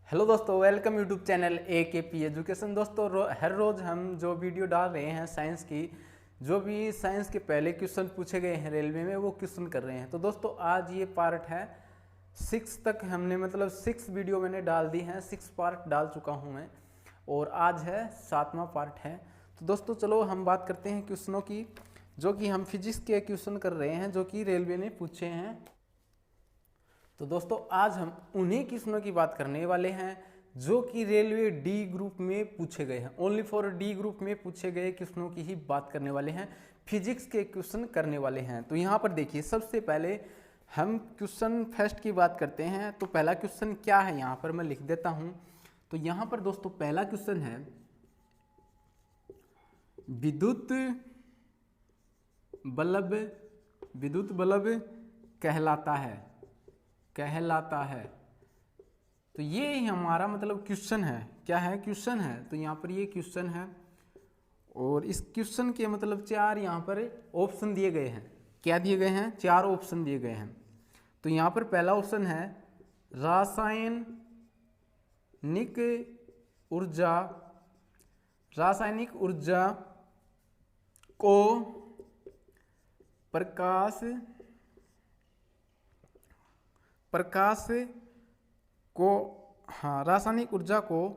Hello दोस्तों, welcome YouTube channel AKP education. दोस्तों हर रोज़ हम जो वीडियो डाल रहे हैं साइंस की, जो भी साइंस के पहले क्वेश्चन पूछे गए हैं रेलवे में वो क्वेश्चन कर रहे हैं। तो दोस्तों आज ये पार्ट है 6 तक, हमने मतलब 6 वीडियो मैंने डाल दी हैं, 6 पार्ट डाल चुका हूँ मैं और आज है 7वां पार्ट है। तो दोस्तों चलो हम बात करते हैं क्वेश्चनों की, जो कि हम फिजिक्स के क्वेश्चन कर रहे हैं जो कि रेलवे ने पूछे हैं। तो दोस्तों आज हम उन्हीं क्वेश्चनों की बात करने वाले हैं जो कि रेलवे डी ग्रुप में पूछे गए हैं। ओनली फॉर डी ग्रुप में पूछे गए क्वेश्चनों की ही बात करने वाले हैं, फिजिक्स के क्वेश्चन करने वाले हैं। तो यहाँ पर देखिए, सबसे पहले हम क्वेश्चन फर्स्ट की बात करते हैं। तो पहला क्वेश्चन क्या है यहाँ पर मैं लिख देता हूँ। तो यहाँ पर दोस्तों पहला क्वेश्चन है, विद्युत बल्ब कहलाता है। तो ये हमारा मतलब क्वेश्चन है, क्या है क्वेश्चन है। तो यहाँ पर ये क्वेश्चन है और इस क्वेश्चन के मतलब 4 यहाँ पर ऑप्शन दिए गए हैं। क्या दिए गए हैं? 4 ऑप्शन दिए गए हैं। तो यहाँ पर पहला ऑप्शन है रासायनिक ऊर्जा को प्रकाश को रासायनिक ऊर्जा को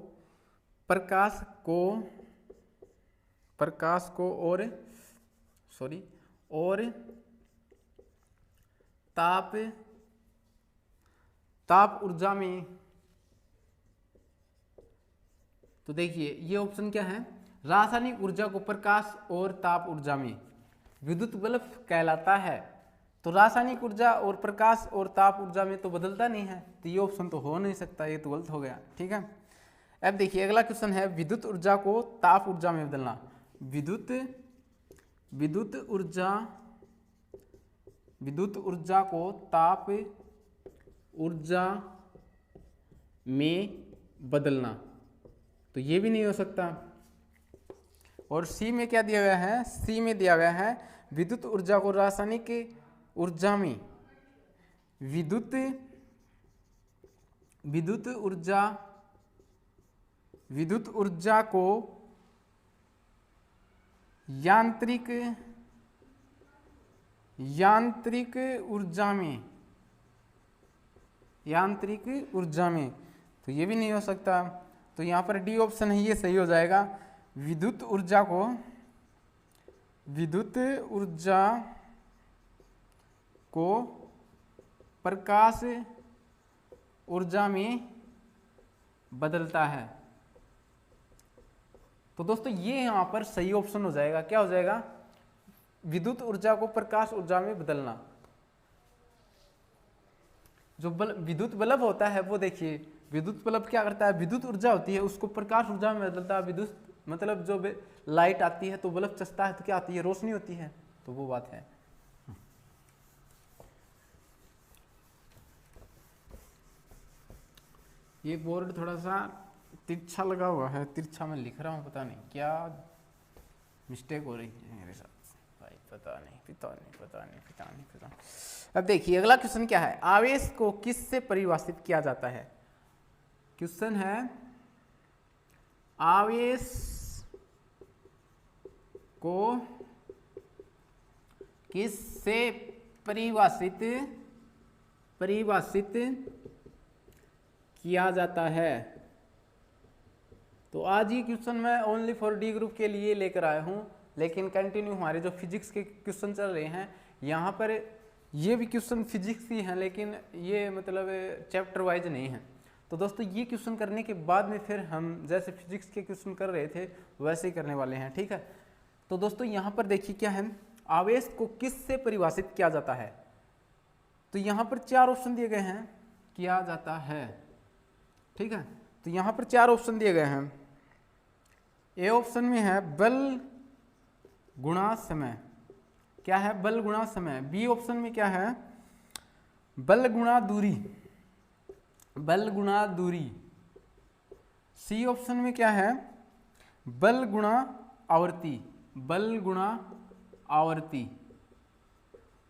प्रकाश को और ताप ऊर्जा में। तो देखिए ये ऑप्शन क्या है, रासायनिक ऊर्जा को प्रकाश और ताप ऊर्जा में विद्युत बल्ब कहलाता है। तो रासायनिक ऊर्जा और प्रकाश और ताप ऊर्जा में तो बदलता नहीं है, तो ये ऑप्शन तो हो नहीं सकता, ये तो गलत हो गया। ठीक है, अब देखिए अगला क्वेश्चन है, विद्युत ऊर्जा को ताप ऊर्जा में बदलना। विद्युत ऊर्जा को ताप ऊर्जा में बदलना, तो ये भी नहीं हो सकता। और सी में क्या दिया गया है? सी में दिया गया है विद्युत ऊर्जा को रासायनिक ऊर्जा में विद्युत ऊर्जा को यांत्रिक ऊर्जा में, तो ये भी नहीं हो सकता। तो यहाँ पर डी ऑप्शन है, ये सही हो जाएगा। विद्युत ऊर्जा को प्रकाश ऊर्जा में बदलता है। तो दोस्तों ये यहां पर सही ऑप्शन हो जाएगा। क्या हो जाएगा? विद्युत ऊर्जा को प्रकाश ऊर्जा में बदलना। जो विद्युत बल्ब होता है वो देखिए, विद्युत बल्ब क्या करता है, विद्युत ऊर्जा होती है उसको प्रकाश ऊर्जा में बदलता है। विद्युत मतलब जो लाइट आती है तो बल्ब चसता है तो क्या आती है? रोशनी होती है। तो वो बात है। ये बोर्ड थोड़ा सा तिरछा लगा हुआ है, तिरछा मैं लिख रहा हूँ, पता नहीं क्या मिस्टेक हो रही है मेरे साथ भाई, पता नहीं। अब देखिए अगला क्वेश्चन क्या है, आवेश को किससे परिभाषित किया जाता है। क्वेश्चन है, आवेश को किससे परिभाषित किया जाता है। तो आज ये क्वेश्चन मैं ओनली फॉर डी ग्रुप के लिए लेकर आया हूँ, लेकिन कंटिन्यू हमारे जो फिजिक्स के क्वेश्चन चल रहे हैं यहाँ पर ये भी क्वेश्चन फिजिक्स ही हैं, लेकिन ये मतलब चैप्टर वाइज नहीं है। तो दोस्तों ये क्वेश्चन करने के बाद में फिर हम जैसे फिजिक्स के क्वेश्चन कर रहे थे वैसे ही करने वाले हैं। ठीक है, तो दोस्तों यहाँ पर देखिए क्या है, आवेश को किससे परिभाषित किया जाता है। तो यहाँ पर 4 ऑप्शन दिए गए हैं, किया जाता है। ठीक है, तो यहाँ पर 4 ऑप्शन दिए गए हैं। ए ऑप्शन में है बल गुणा समय। क्या है? बल गुणा समय। बी ऑप्शन में क्या है? बल गुणा दूरी। सी ऑप्शन में क्या है? बल गुणा आवर्ती।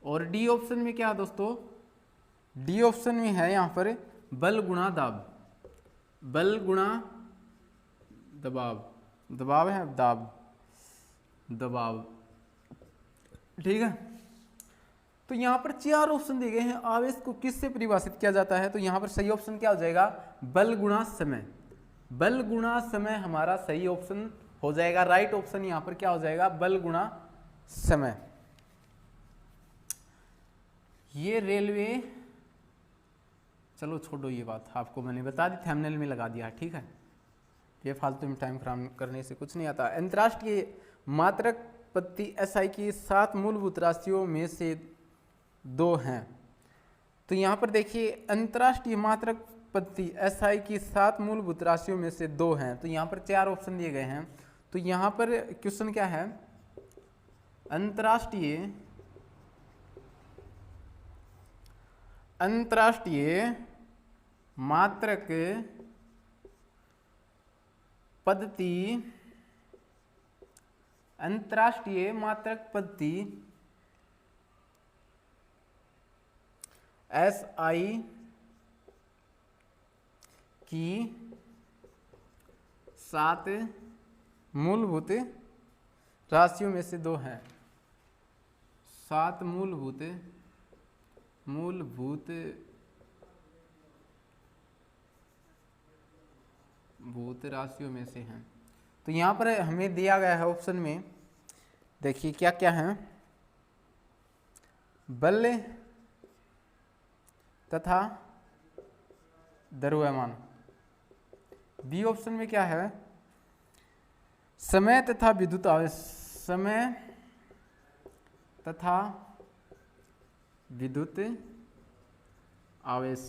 और डी ऑप्शन में क्या है दोस्तों? डी ऑप्शन में है यहाँ पर बल गुणा दाब। बल गुणा दबाव, दबाव है दाब, दबाव, ठीक है। तो यहाँ पर 4 ऑप्शन दिए गए हैं, आवेश को किससे परिभाषित किया जाता है, तो यहाँ पर सही ऑप्शन क्या हो जाएगा, बल गुणा समय, बल गुणा समय हमारा सही ऑप्शन हो जाएगा। राइट ऑप्शन यहाँ पर क्या हो जाएगा, बल गुणा समय। ये रेलवे, चलो छोड़ो ये बात, आपको मैंने बता दी, थंबनेल में लगा दिया, ठीक है। ये फालतू में टाइम खराब करने से कुछ नहीं आता। अंतर्राष्ट्रीय मात्रक पद्धति एसआई की 7 मूलभूत राशियों में से 2 हैं। तो यहाँ पर देखिए अंतर्राष्ट्रीय मात्रक पद्धति एसआई की 7 मूलभूत राशियों में से 2 हैं। तो यहाँ पर 4 ऑप्शन दिए गए हैं। तो यहाँ पर क्वेश्चन क्या है, अंतर्राष्ट्रीय मात्रक पद्धति, अंतर्राष्ट्रीय मात्रक पद्धति एसआई की 7 मूलभूत राशियों में से 2 हैं। 7 मूलभूत राशियों में से हैं। तो यहाँ पर हमें दिया गया है ऑप्शन में, देखिए क्या क्या है, बल तथा द्रव्यमान। बी ऑप्शन में क्या है, समय तथा विद्युत आवेश, समय तथा विद्युत आवेश।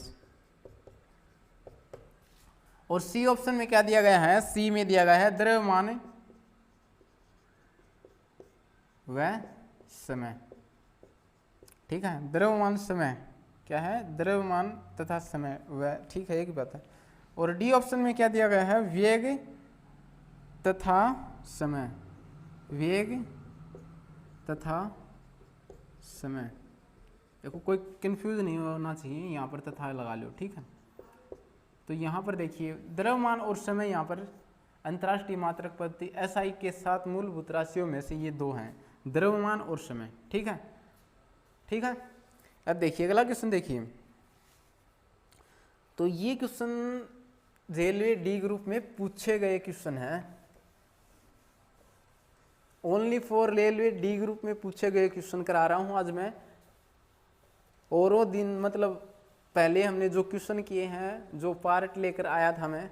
और सी ऑप्शन में क्या दिया गया है, सी में दिया गया है द्रव्यमान व समय, ठीक है। द्रव्यमान समय क्या है, द्रव्यमान तथा समय व, ठीक है, एक ही बात है। और डी ऑप्शन में क्या दिया गया है, वेग तथा समय, वेग तथा समय। देखो कोई कंफ्यूज नहीं होना चाहिए, यहाँ पर तथा लगा लो, ठीक है। तो यहाँ पर देखिए द्रव्यमान और समय, यहाँ पर अंतर्राष्ट्रीय मात्रक पद्धति एसआई के 7 मूलभूत राशियों में से ये 2 हैं, द्रव्यमान और समय, ठीक है, ठीक है। अब देखिए अगला क्वेश्चन देखिए। तो ये क्वेश्चन रेलवे डी ग्रुप में पूछे गए क्वेश्चन है, only for railway D group में पूछे गए क्वेश्चन करा रहा हूं आज मैं। और वो दिन मतलब पहले हमने जो क्वेश्चन किए हैं, जो पार्ट लेकर आया था मैं,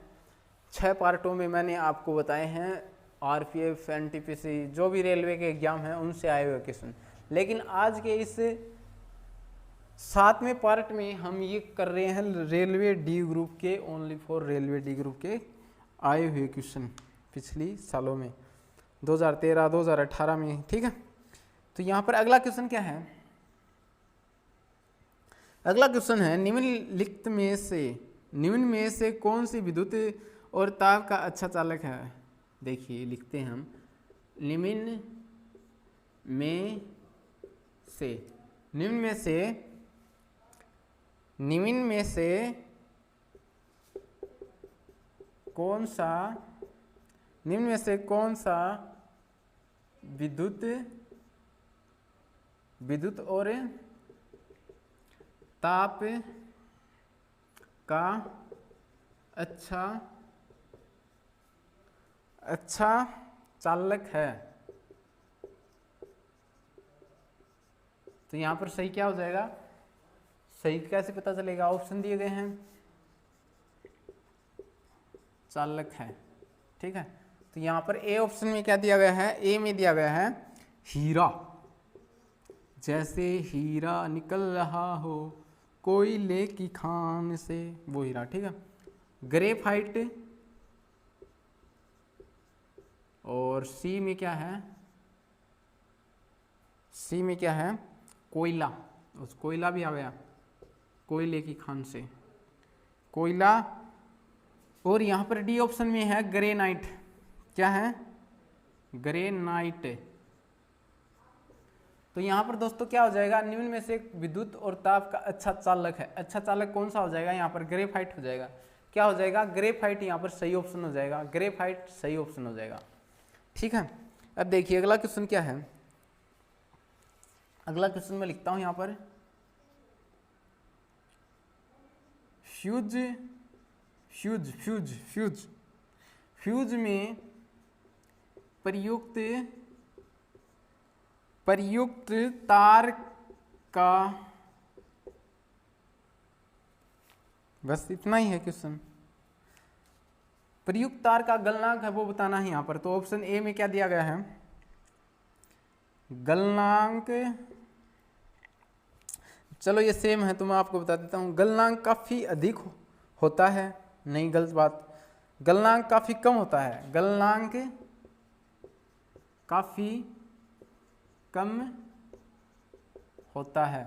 6 पार्टों में मैंने आपको बताए हैं, आरपीएफ, एनटीपीसी, जो भी रेलवे के एग्जाम हैं उनसे आए हुए क्वेश्चन। लेकिन आज के इस 7वें पार्ट में हम ये कर रहे हैं रेलवे डी ग्रुप के, only for railway D group के आए हुए क्वेश्चन पिछली सालों में, 2013, 2018 में, ठीक है। तो यहाँ पर अगला क्वेश्चन क्या है, अगला क्वेश्चन है निम्नलिखित में से कौन सी विद्युत और ताप का अच्छा चालक है। देखिए लिखते हैं हम, निम्न में से कौन सा विद्युत और ताप का अच्छा चालक है। तो यहाँ पर सही क्या हो जाएगा, सही कैसे पता चलेगा, ऑप्शन दिए गए हैं, चालक है, ठीक है। तो यहाँ पर ए ऑप्शन में क्या दिया गया है, ए में दिया गया है हीरा, जैसे हीरा निकल रहा हो कोयले की खान से, वो हीरा, ठीक है। ग्रेफाइट, और सी में क्या है, सी में क्या है, कोयला, उस कोयला भी आ गया, कोयले की खान से कोयला। और यहाँ पर डी ऑप्शन में है ग्रेनाइट, क्या है, ग्रेनाइट। तो यहाँ पर दोस्तों क्या हो जाएगा, निम्न में से विद्युत और ताप का अच्छा चालक है, अच्छा चालक कौन सा हो जाएगा, यहाँ पर ग्रेफाइट हो जाएगा, क्या हो जाएगा, ग्रेफाइट यहाँ पर सही ऑप्शन हो जाएगा, ग्रेफाइट सही ऑप्शन हो जाएगा। ठीक है, अब देखिए अगला क्वेश्चन क्या है। अगला क्वेश्चन मैं लिखता हूं यहाँ पर, fuse fuse fuse fuse fuse में प्रयुक्त तार का, बस इतना ही है क्वेश्चन। प्रयुक्त तार का गलनांक है वो बताना है यहाँ पर। तो ऑप्शन ए में क्या दिया गया है, गलनांक, चलो ये सेम है तो मैं आपको बता देता हूँ। गलनांक काफी अधिक होता है, नहीं गलत बात। गलनांक काफी कम होता है, गलनांक काफी कम होता है।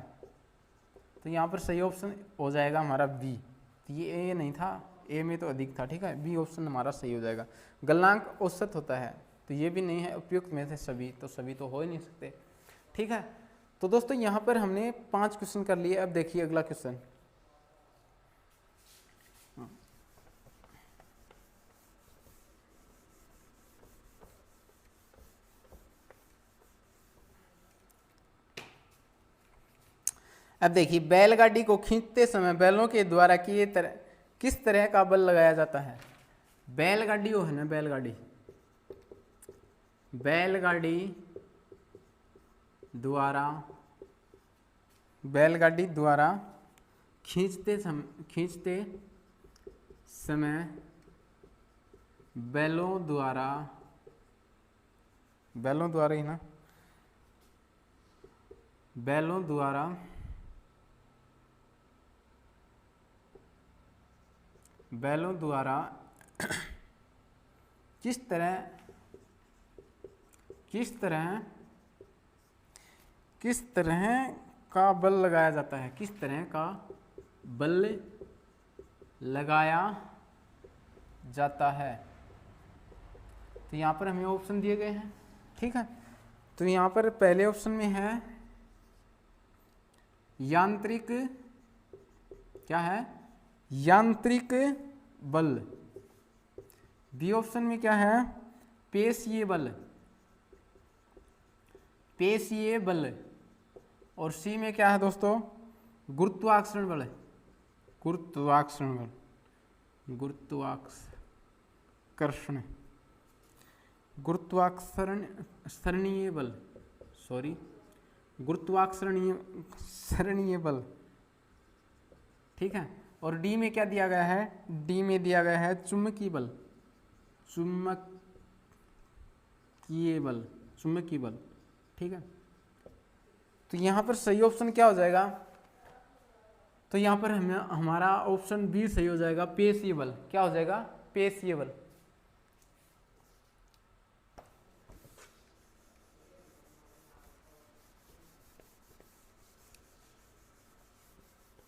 तो यहाँ पर सही ऑप्शन हो जाएगा हमारा बी। तो ये ए नहीं था, ए में तो अधिक था। ठीक है, बी ऑप्शन हमारा सही हो जाएगा। गलनांक औसत होता है, तो ये भी नहीं है उपयुक्त में से सभी, तो सभी तो हो ही नहीं सकते। ठीक है, तो दोस्तों यहाँ पर हमने 5 क्वेश्चन कर लिए। अब देखिए अगला क्वेश्चन, अब देखिए बैलगाड़ी को खींचते समय बैलों के द्वारा किस तरह का बल लगाया जाता है। बैलगाड़ी वो है ना, बैलगाड़ी द्वारा खींचते समय बैलों द्वारा ही ना, बैलों द्वारा किस तरह का बल लगाया जाता है, किस तरह का बल लगाया जाता है। तो यहाँ पर हमें ऑप्शन दिए गए हैं। ठीक है, तो यहाँ पर पहले ऑप्शन में है यांत्रिक, क्या है, यांत्रिक बल। बी ऑप्शन में क्या है, पेशीय बल। और सी में क्या है दोस्तों, गुरुत्वाकर्षण बल, गुरुत्वाकर्षणीय बल। ठीक है, और डी में क्या दिया गया है, डी में दिया गया है चुंबकीय बल। ठीक है, तो यहाँ पर सही ऑप्शन क्या हो जाएगा, तो यहाँ पर हमारा ऑप्शन बी सही हो जाएगा, पेशीय बल। क्या हो जाएगा, पेशीय बल।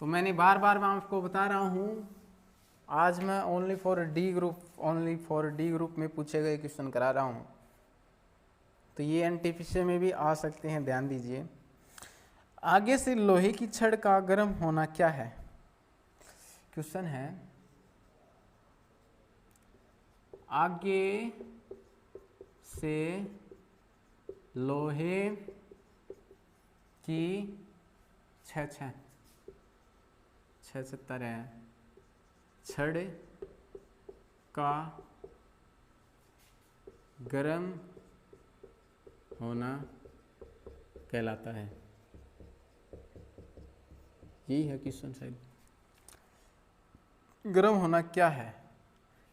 तो मैंने बार बार मैं आपको बता रहा हूँ, आज मैं ओनली फॉर डी ग्रुप में पूछे गए क्वेश्चन करा रहा हूँ। तो ये एनटीपीसी में भी आ सकते हैं, ध्यान दीजिए। आगे से लोहे की छड़ का गर्म होना क्या है। क्वेश्चन है, आगे से लोहे की छड़ का गर्म होना कहलाता है। यही है क्वेश्चन शायद। गर्म होना क्या है,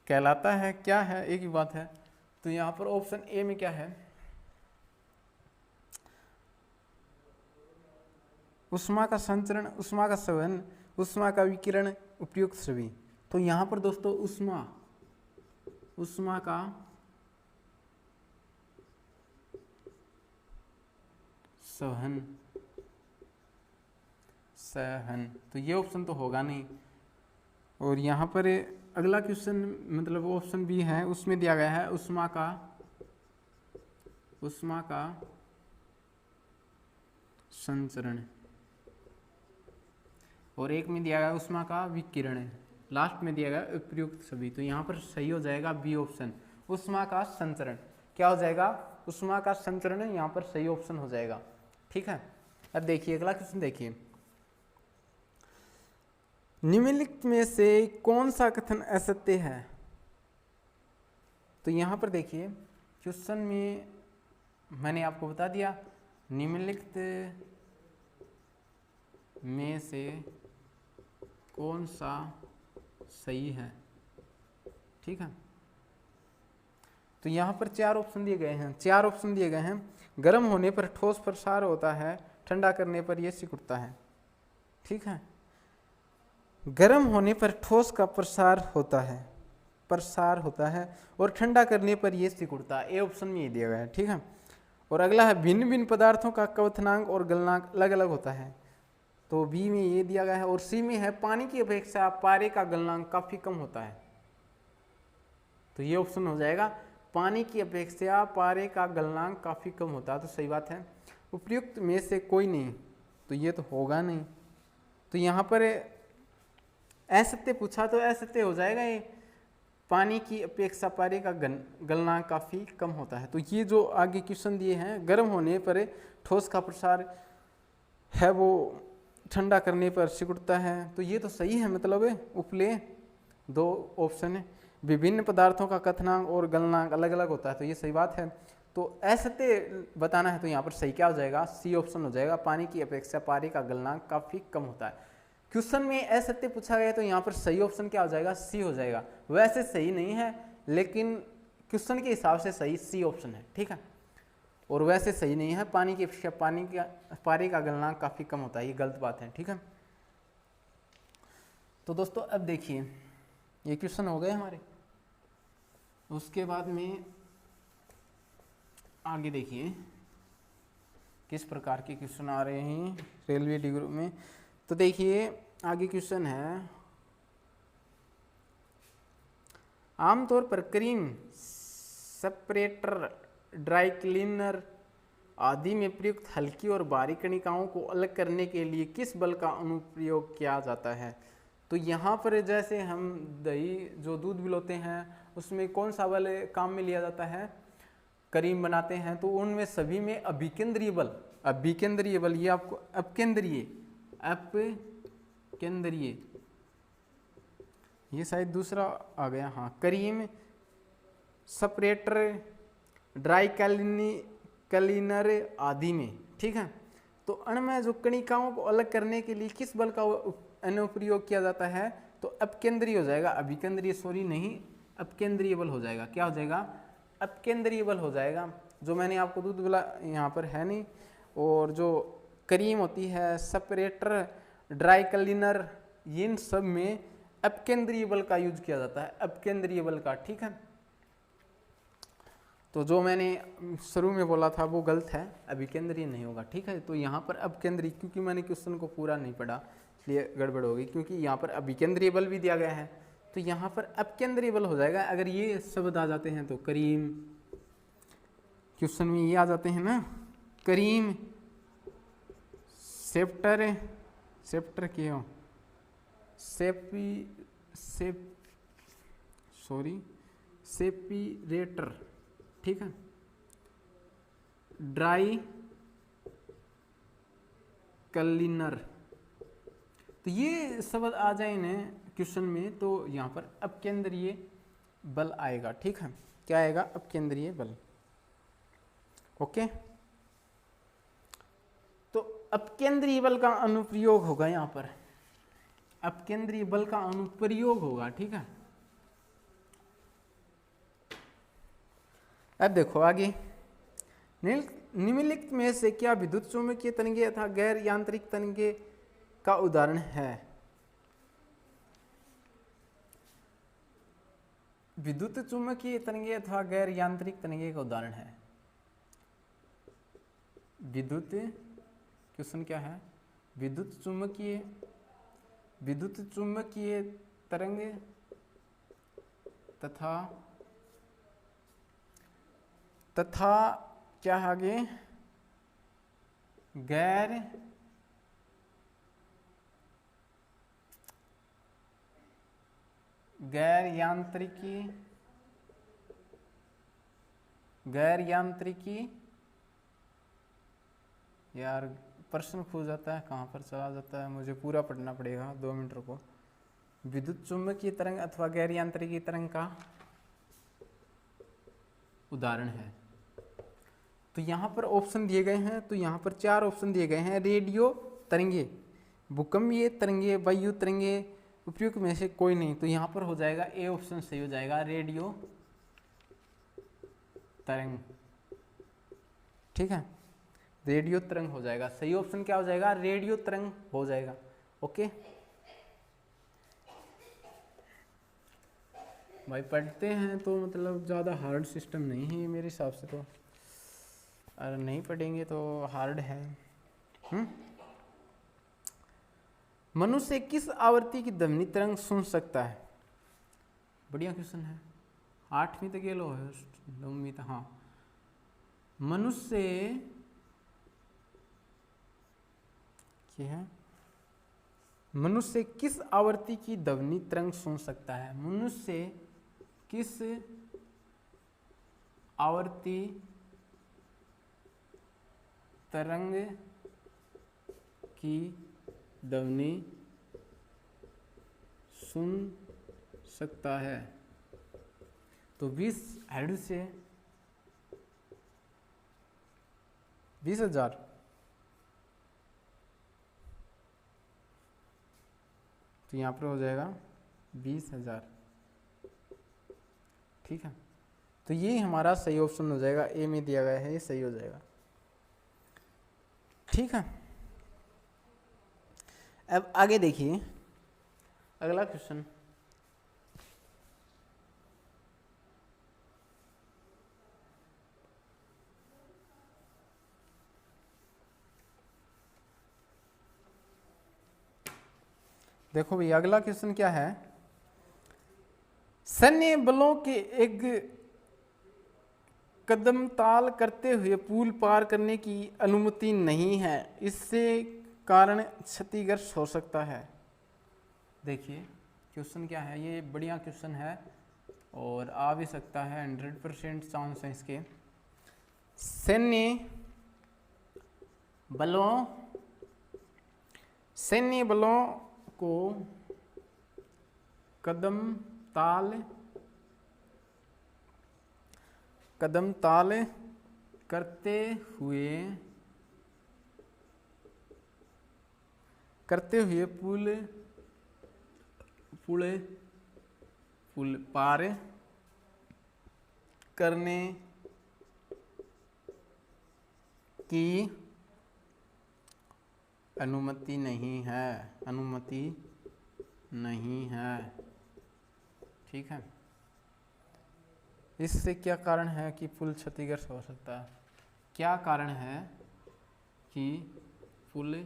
कहलाता है, क्या है, एक ही बात है। तो यहाँ पर ऑप्शन ए में क्या है, उष्मा का संचरण, उष्मा का संवहन, उष्मा का विकिरण, उपयुक्त सभी। तो यहाँ पर दोस्तों उष्मा का सहन, तो ये ऑप्शन तो होगा नहीं। और यहाँ पर अगला क्वेश्चन मतलब ऑप्शन बी है, उसमें दिया गया है उष्मा का संचरण, और एक में दिया गया उष्मा का विकिरण। लास्ट में दिया गया उपयुक्त सभी, तो यहाँ पर सही हो जाएगा बी ऑप्शन, ऊष्मा का संचरण। क्या हो जाएगा? ऊष्मा का संचरण यहाँ पर सही ऑप्शन हो जाएगा। ठीक है, अब देखिए अगला क्वेश्चन देखिए, निम्नलिखित में से कौन सा कथन असत्य है? तो यहाँ पर देखिए क्वेश्चन में मैंने आपको बता दिया, निम्नलिखित में से कौन सा सही है। ठीक है, तो यहाँ पर 4 ऑप्शन दिए गए हैं, 4 ऑप्शन दिए गए हैं। गर्म होने पर ठोस प्रसार होता है, ठंडा करने पर यह सिकुड़ता है। ठीक है, गर्म होने पर ठोस का प्रसार होता है और ठंडा करने पर यह सिकुड़ता है। ए ऑप्शन में ये दिया गया है। ठीक है, और अगला है भिन्न भिन्न पदार्थों का क्वथनांक और गलनांक अलग अलग होता है, तो बी में ये दिया गया है। और सी में है पानी की अपेक्षा पारे का गलनांक काफी कम होता है, तो ये ऑप्शन हो जाएगा, पानी की अपेक्षा पारे का गलनांक काफी कम होता है, तो सही बात है। उपयुक्त में से कोई नहीं, तो ये तो होगा नहीं, तो यहाँ पर असत्य पूछा तो असत्य हो जाएगा ये, पानी की अपेक्षा पारे का गलनांक काफी कम होता है। तो ये जो आगे क्वेश्चन दिए हैं, गर्म होने पर ठोस का प्रसार है वो ठंडा करने पर सिकुड़ता है, तो ये तो सही है, मतलब उपले 2 ऑप्शन है। विभिन्न पदार्थों का कथनांक और गलनांक अलग अलग होता है, तो ये सही बात है। तो असत्य बताना है, तो यहाँ पर सही क्या हो जाएगा? सी ऑप्शन हो जाएगा, पानी की अपेक्षा पारे का गलनांक काफी कम होता है। क्वेश्चन में असत्य पूछा गया तो यहाँ पर सही ऑप्शन क्या हो जाएगा? सी हो जाएगा। वैसे सही नहीं है, लेकिन क्वेश्चन के हिसाब से सही सी ऑप्शन है। ठीक है, और वैसे सही नहीं है, पानी की अपेक्षा पारे का गलनांक काफी कम होता है, ये गलत बात है। ठीक है, तो दोस्तों अब देखिए ये क्वेश्चन हो गए हमारे, उसके बाद में आगे देखिए किस प्रकार के क्वेश्चन आ रहे हैं रेलवे डी ग्रुप में। तो देखिए आगे क्वेश्चन है, आमतौर पर क्रीम, सेपरेटर, ड्राई क्लीनर आदि में प्रयुक्त हल्की और भारी कणिकाओं को अलग करने के लिए किस बल का अनुप्रयोग किया जाता है? तो यहाँ पर जैसे हम दही जो दूध बिलोते हैं उसमें कौन सा बल काम में लिया जाता है? क्रीम बनाते हैं, तो उनमें सभी में अभिकेंद्रीय बल, ये आपको अपकेंद्रीय, ये शायद दूसरा आ गया, हाँ, क्रीम, सेपरेटर, ड्राई क्लीनर आदि में। ठीक है, तो अणु जो कणिकाओं को अलग करने के लिए किस बल का अनुप्रयोग किया जाता है? तो अपकेंद्रीय हो जाएगा, अभिकेंद्रीय सॉरी नहीं, अपकेंद्रीय बल हो जाएगा। क्या हो जाएगा? अपकेंद्रीय बल हो जाएगा। जो मैंने आपको दूध बोला यहाँ पर है नहीं, और जो क्रीम होती है, सेपरेटर, ड्राई क्लीनर, इन सब में अपकेंद्रीय बल का यूज किया जाता है, अपकेंद्रीय बल का। ठीक है, तो जो मैंने शुरू में बोला था वो गलत है, अभिकेंद्रीय नहीं होगा। ठीक है, तो यहाँ पर अपकेंद्रीय, क्योंकि मैंने क्वेश्चन को पूरा नहीं पढ़ा इसलिए गड़बड़ होगी, क्योंकि यहाँ पर अभिकेंद्रीय बल भी दिया गया है, तो यहाँ पर अपकेंद्रीय बल हो जाएगा। अगर ये शब्द आ जाते हैं तो क्रीम, क्वेश्चन में ये आ जाते हैं ना, क्रीम, सेप्टर के हो, सेपरेटर, ठीक है, ड्राई क्लीनर, तो ये शब्द आ जाए ना क्वेश्चन में, तो यहाँ पर अपकेंद्रीय बल आएगा। ठीक है, क्या आएगा? अपकेंद्रीय बल। ओके, तो अपकेंद्रीय बल का अनुप्रयोग होगा, यहाँ पर अपकेंद्रीय बल का अनुप्रयोग होगा। ठीक है, अब देखो आगे, निम्नलिखित में से क्या विद्युत चुम्बकीय तरंगे तथा गैर यांत्रिक तरंगे का उदाहरण है? विद्युत चुम्बकीय तरंगे अथवा गैर यांत्रिक तरंगे का उदाहरण है। विद्युत, क्वेश्चन क्या है? विद्युत चुम्बकीय तरंगे तथा क्या आगे? गैर गैर यांत्रिकी यार प्रश्न खो जाता है, कहाँ पर चला जाता है, मुझे पूरा पढ़ना पड़ेगा, 2 मिनट रुको। विद्युत चुम्बकीय तरंग अथवा गैर यांत्रिकी तरंग का उदाहरण है। तो यहाँ पर ऑप्शन दिए गए हैं, तो यहाँ पर 4 ऑप्शन दिए गए हैं। रेडियो तरंगे, भूकंपीय तरंगे, वायु तरंगे, उपयुक्त में से कोई नहीं। तो यहाँ पर हो जाएगा ए ऑप्शन सही हो जाएगा, रेडियो तरंग। ठीक है, रेडियो तरंग हो जाएगा सही ऑप्शन। क्या हो जाएगा? रेडियो तरंग हो जाएगा। ओके भाई, पढ़ते हैं तो मतलब ज़्यादा हार्ड सिस्टम नहीं है मेरे हिसाब से, तो अगर नहीं पढ़ेंगे तो हार्ड है। मनुष्य किस आवृत्ति की ध्वनि तरंग सुन सकता है? बढ़िया क्वेश्चन है। 8वीं तक ये लो है, 9वीं तक। हाँ, मनुष्य क्या है? मनुष्य किस आवृत्ति की ध्वनि तरंग सुन सकता है? मनुष्य किस आवर्ती तरंग की ध्वनि सुन सकता है? तो 20 हर्ट्ज से 20,000। तो यहाँ पर हो जाएगा 20,000। ठीक है, तो ये हमारा सही ऑप्शन हो जाएगा, ए में दिया गया है, ये सही हो जाएगा। ठीक है, अब आगे देखिए अगला क्वेश्चन। देखो भैया अगला क्वेश्चन क्या है? सैन्य बलों के एक कदम ताल करते हुए पुल पार करने की अनुमति नहीं है, इससे कारण क्षतिग्रस्त हो सकता है। देखिए क्वेश्चन क्या है, ये बढ़िया क्वेश्चन है और आ भी सकता है, 100% चांस है इसके। सैन्य बलों को कदम ताल करते हुए पुल पार करने की अनुमति नहीं है। ठीक है, इससे क्या कारण है कि पुल क्षतिग्रस्त हो सकता है? क्या कारण है कि पुल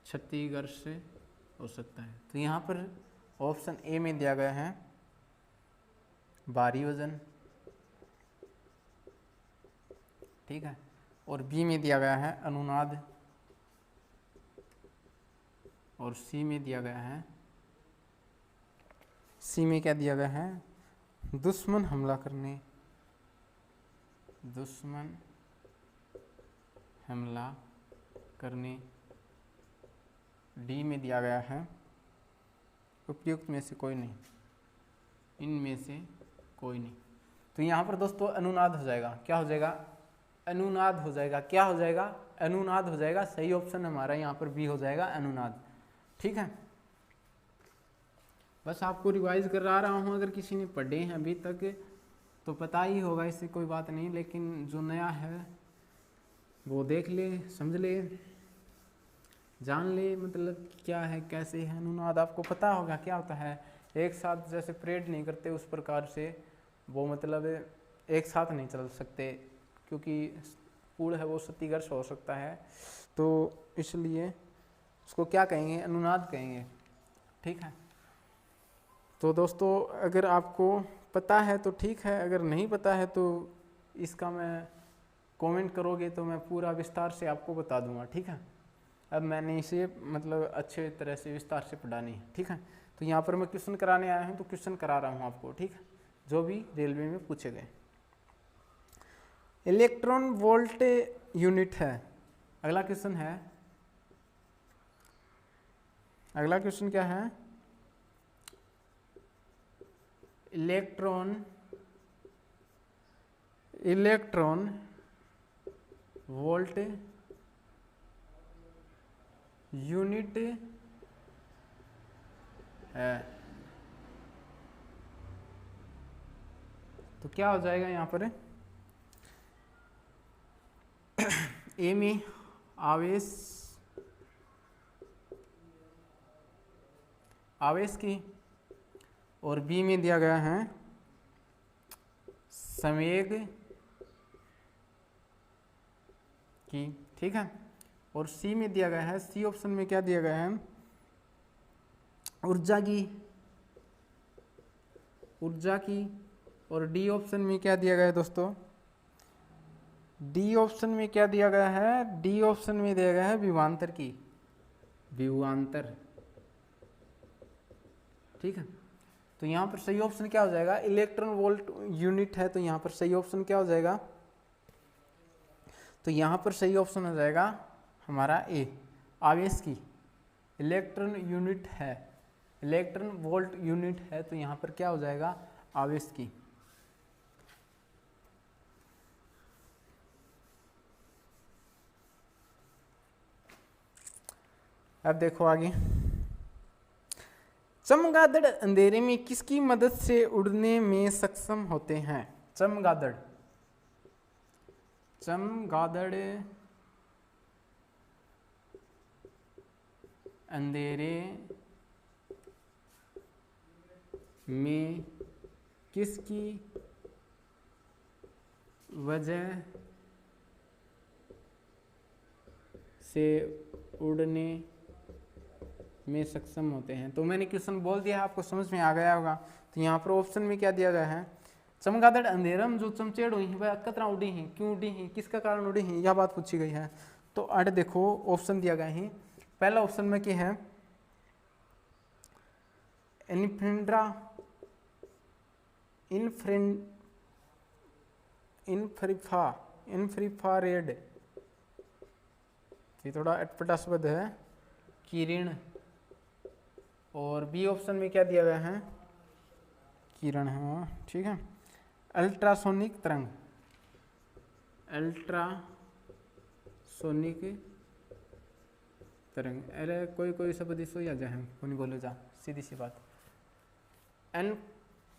क्षतिग्रस्त हो सकता है? तो यहाँ पर ऑप्शन ए में दिया गया है भारी वजन। ठीक है, और बी में दिया गया है अनुनाद, और सी में दिया गया है, सी में क्या दिया गया है? दुश्मन हमला करने। डी में दिया गया है उपयुक्त में से कोई नहीं, इनमें से कोई नहीं। तो यहाँ पर दोस्तों अनुनाद हो जाएगा। क्या हो जाएगा? अनुनाद हो जाएगा। क्या हो जाएगा? अनुनाद हो जाएगा। सही ऑप्शन हमारा यहाँ पर बी हो जाएगा, अनुनाद। ठीक है, बस आपको रिवाइज करा रहा हूँ। अगर किसी ने पढ़े हैं अभी तक तो पता ही होगा, इससे कोई बात नहीं, लेकिन जो नया है वो देख ले, समझ ले, जान ले, मतलब क्या है कैसे है। अनुनाद आपको पता होगा क्या होता है। एक साथ जैसे परेड नहीं करते उस प्रकार से वो मतलब एक साथ नहीं चल सकते, क्योंकि पुल है वो क्षतिग्रस्त हो सकता है, तो इसलिए उसको क्या कहेंगे? अनुनाद कहेंगे। ठीक है, तो दोस्तों अगर आपको पता है तो ठीक है, अगर नहीं पता है तो इसका मैं कमेंट करोगे तो मैं पूरा विस्तार से आपको बता दूंगा। ठीक है, अब मैंने इसे मतलब अच्छे तरह से विस्तार से पढ़ा नहीं। ठीक है, तो यहाँ पर मैं क्वेश्चन कराने आया हूँ तो क्वेश्चन करा रहा हूँ आपको, ठीक है, जो भी रेलवे में पूछे गए। इलेक्ट्रॉन वोल्ट यूनिट है। अगला क्वेश्चन है, अगला क्वेश्चन क्या है, इलेक्ट्रॉन वोल्ट यूनिट है। तो क्या हो जाएगा यहाँ पर, ए में आवेश की और बी में दिया गया है संवेग की, ठीक है, और सी में दिया गया है, सी ऑप्शन में क्या दिया गया है, ऊर्जा की, और डी ऑप्शन में क्या दिया गया है दोस्तों, डी ऑप्शन में क्या दिया गया है, डी ऑप्शन में दिया गया है विभवांतर की, विभवांतर, ठीक है। तो यहाँ पर सही ऑप्शन क्या हो जाएगा, इलेक्ट्रॉन वोल्ट यूनिट है, तो यहाँ पर सही ऑप्शन क्या हो जाएगा, तो यहाँ पर सही ऑप्शन हो जाएगा हमारा ए, आवेश की, इलेक्ट्रॉन यूनिट है, इलेक्ट्रॉन वोल्ट यूनिट है, तो यहाँ पर क्या हो जाएगा, आवेश की। अब देखो आगे, चमगादड़ अंधेरे में किसकी मदद से उड़ने में सक्षम होते हैं। चमगादड़ अंधेरे में किसकी वजह से उड़ने में सक्षम होते हैं। तो मैंने क्वेश्चन बोल दिया है, आपको समझ में आ गया होगा। तो यहाँ पर ऑप्शन में क्या दिया गया है, चमगादड़ अंधेरा में जो चमचेड़ हुई है वह कतरा उड़ी हैं, क्यों उड़ी हैं, किसका कारण उड़ी हैं, यह बात पूछी गई है। तो आगे देखो ऑप्शन दिया गया है, पहला ऑप्शन में क्या है, इन्फ्रारेड, ये थोड़ा अटपटा शब्द है, किरण, और बी ऑप्शन में क्या दिया गया है, किरण है, ठीक है, अल्ट्रासोनिक तरंग, अरे कोई शब्द इसो या जाए को नहीं बोलो जा, सीधी सी बात,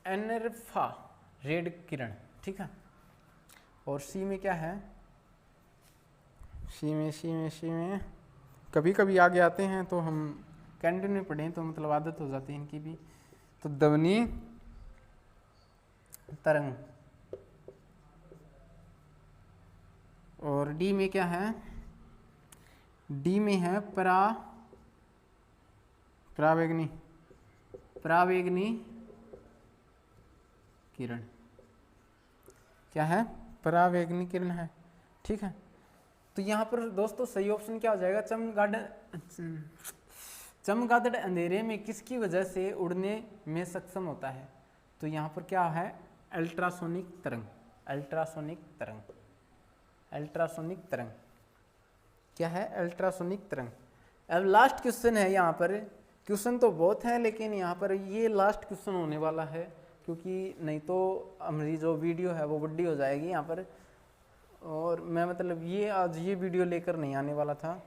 एनर्फा रेड किरण, ठीक है। और सी में क्या है, सी में कभी कभी आगे आते हैं तो हम कैंटीन में पढ़ें तो मतलब आदत हो जाती है इनकी भी। तो ध्वनि तरंग, और डी में क्या है, डी में है परावैगनी किरण, क्या है, परावैगनी किरण है, ठीक है। तो यहाँ पर दोस्तों सही ऑप्शन क्या हो जाएगा, चमगादड़ अंधेरे में किसकी वजह से उड़ने में सक्षम होता है। तो यहाँ पर क्या है, अल्ट्रासोनिक तरंग क्या है, अल्ट्रासोनिक तरंग। अब लास्ट क्वेश्चन है, यहाँ पर क्वेश्चन तो बहुत है लेकिन यहाँ पर ये लास्ट क्वेश्चन होने वाला है, क्योंकि नहीं तो हमारी जो वीडियो है वो बड़ी हो जाएगी यहाँ पर। और मैं मतलब ये आज ये वीडियो लेकर नहीं आने वाला था,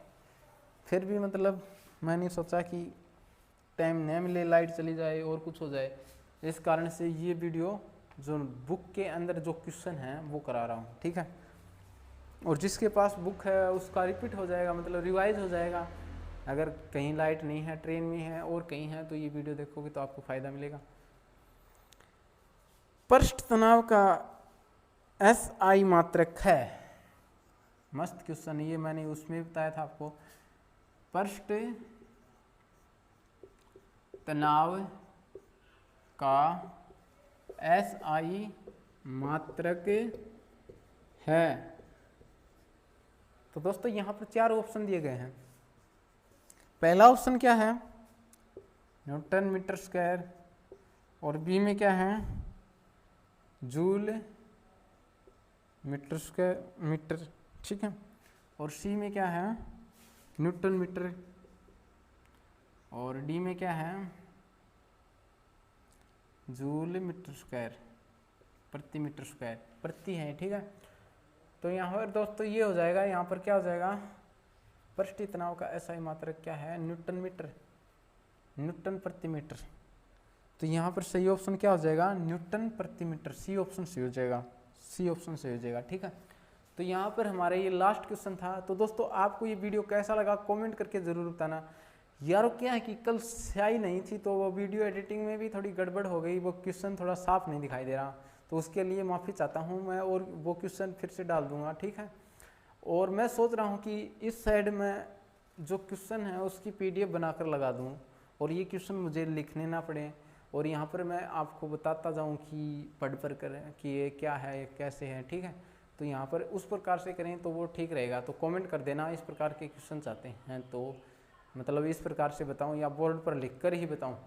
फिर भी मतलब मैंने सोचा कि टाइम न मिले, लाइट चली जाए और कुछ हो जाए, इस कारण से ये वीडियो जो बुक के अंदर जो क्वेश्चन है वो करा रहा हूँ, ठीक है। और जिसके पास बुक है उसका रिपीट हो जाएगा, मतलब रिवाइज हो जाएगा। अगर कहीं लाइट नहीं है, ट्रेन में है और कहीं है, तो ये वीडियो देखोगे तो आपको फ़ायदा मिलेगा। पृष्ठ तनाव का SI मात्रक है, मस्त क्वेश्चन, ये मैंने उसमें बताया था आपको। पृष्ठ तनाव का SI मात्रक है। तो दोस्तों यहाँ पर 4 ऑप्शन दिए गए हैं। पहला ऑप्शन क्या है, न्यूटन मीटर स्क्वायर, और बी में क्या है, जूल मीटर स्क्वायर मीटर, ठीक है। और सी में क्या है, न्यूटन मीटर, और डी में क्या है, जूल मीटर स्क्वायर प्रति मीटर स्क्वायर, प्रति है, ठीक है। तो यहाँ पर दोस्तों ये हो जाएगा, यहाँ पर क्या हो जाएगा, पृष्ठीय तनाव का SI मात्रक क्या है, न्यूटन मीटर, न्यूटन प्रति मीटर। तो यहाँ पर सही ऑप्शन क्या हो जाएगा, न्यूटन प्रति मीटर, सी ऑप्शन सही हो जाएगा, सी ऑप्शन सही हो जाएगा, ठीक है। तो यहाँ पर हमारा ये लास्ट क्वेश्चन था। तो दोस्तों आपको ये वीडियो कैसा लगा कमेंट करके ज़रूर बताना। यारो क्या है कि कल स्याही नहीं थी तो वो वीडियो एडिटिंग में भी थोड़ी गड़बड़ हो गई, वो क्वेश्चन थोड़ा साफ नहीं दिखाई दे रहा, तो उसके लिए माफ़ी चाहता हूँ मैं, और वो क्वेश्चन फिर से डाल दूँगा, ठीक है। और मैं सोच रहा हूँ कि इस साइड में जो क्वेश्चन है उसकी PDF बनाकर लगा दूँ, और ये क्वेश्चन मुझे लिखने ना पड़े, और यहाँ पर मैं आपको बताता जाऊँ कि पढ़ कर कि ये क्या है, ये कैसे है, ठीक है। तो यहाँ पर उस प्रकार से करें तो वो ठीक रहेगा। तो कमेंट कर देना इस प्रकार के क्वेश्चन चाहते हैं, तो मतलब इस प्रकार से बताऊँ या बोर्ड पर लिख कर ही बताऊँ,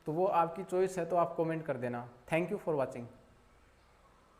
तो वो आपकी चॉइस है, तो आप कमेंट कर देना। Thank you for watching.